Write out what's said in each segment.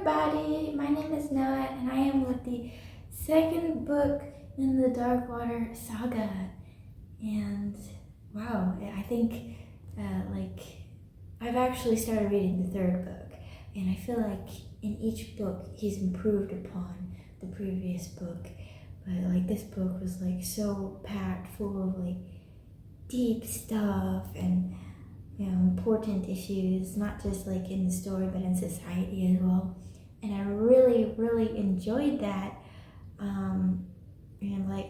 everybody, my name is Noah and I am with the second book in the Darkwater Saga. And wow, I think I've actually started reading the third book, and I feel like in each book he's improved upon the previous book. But this book was so packed full of deep stuff and important issues, not just in the story but in society as well. And I really enjoyed that. And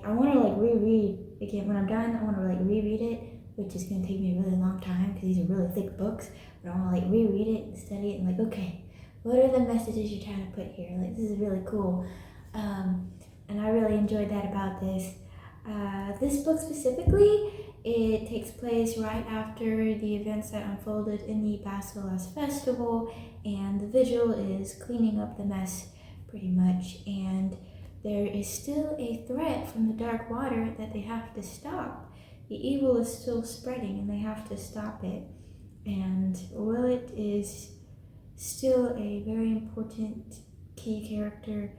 I want to reread again when I'm done. I want to reread it, which is going to take me a really long time because these are really thick books. But I want to reread it and study it and okay, what are the messages you're trying to put here? This is really cool. And I really enjoyed that about this. This book specifically, it takes place right after the events that unfolded in the Basilas festival, and the Vigil is cleaning up the mess pretty much, and there is still a threat from the Dark Water that they have to stop. The evil is still spreading and they have to stop it. And Willet is still a very important key character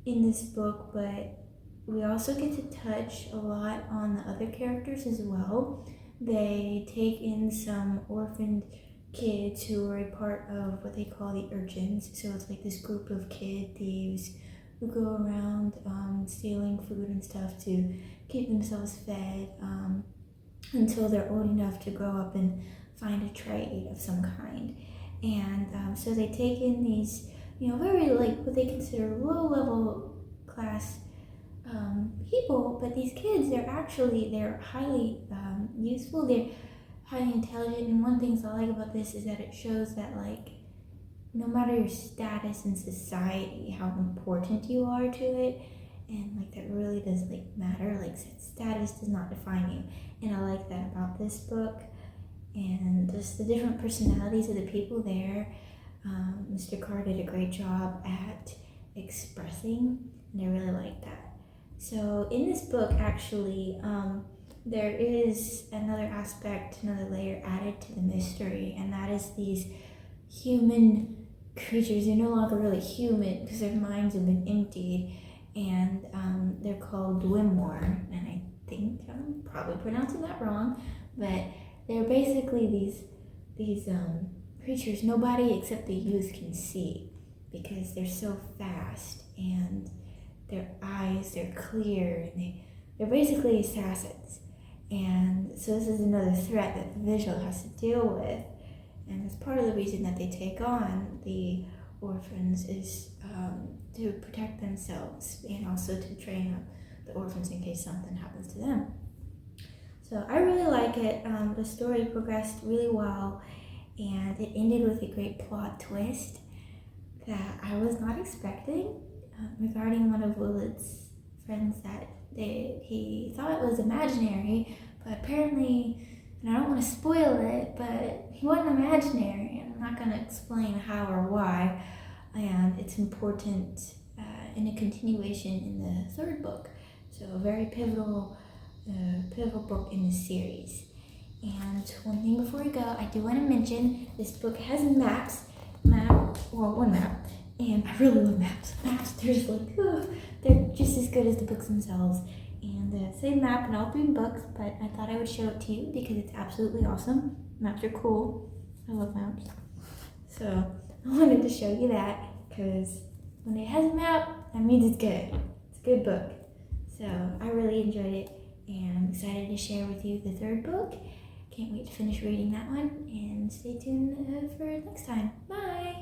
in this book, but we also get to touch a lot on the other characters as well. They take in some orphaned kids who are a part of what they call the urchins. So it's this group of kid thieves who go around stealing food and stuff to keep themselves fed until they're old enough to grow up and find a trade of some kind. And so they take in these, very what they consider low-level class people, but these kids, they're highly useful, they're highly intelligent, and one thing I like about this is that it shows that no matter your status in society, how important you are to it, and that really does matter. Status does not define you, and I like that about this book, and just the different personalities of the people there. Mr. Carr did a great job at expressing, and I really like that. So in this book, actually, there is another aspect, another layer added to the mystery, and that is these human creatures. They're no longer really human because their minds have been emptied, and they're called Dwimore, and I think I'm probably pronouncing that wrong, but they're basically these creatures nobody except the youth can see because they're so fast, and their eyes, they're clear, and they're basically assassins. And so this is another threat that the Vigil has to deal with. And that's part of the reason that they take on the orphans is to protect themselves and also to train up the orphans in case something happens to them. So I really like it. The story progressed really well, and it ended with a great plot twist that I was not expecting regarding one of Willet's friends that he thought was imaginary, but apparently, and I don't want to spoil it, but he wasn't imaginary, and I'm not going to explain how or why, and it's important in a continuation in the third book. So a very pivotal book in the series. And one thing before we go, I do want to mention this book has one map, and I really love maps. Maps, they're just they're just as good as the books themselves. And same map in all three books, but I thought I would show it to you because it's absolutely awesome. Maps are cool. I love maps. So I wanted to show you that because when it has a map, that means it's good. It's a good book. So I really enjoyed it, and I'm excited to share with you the third book. Can't wait to finish reading that one, and stay tuned for next time. Bye!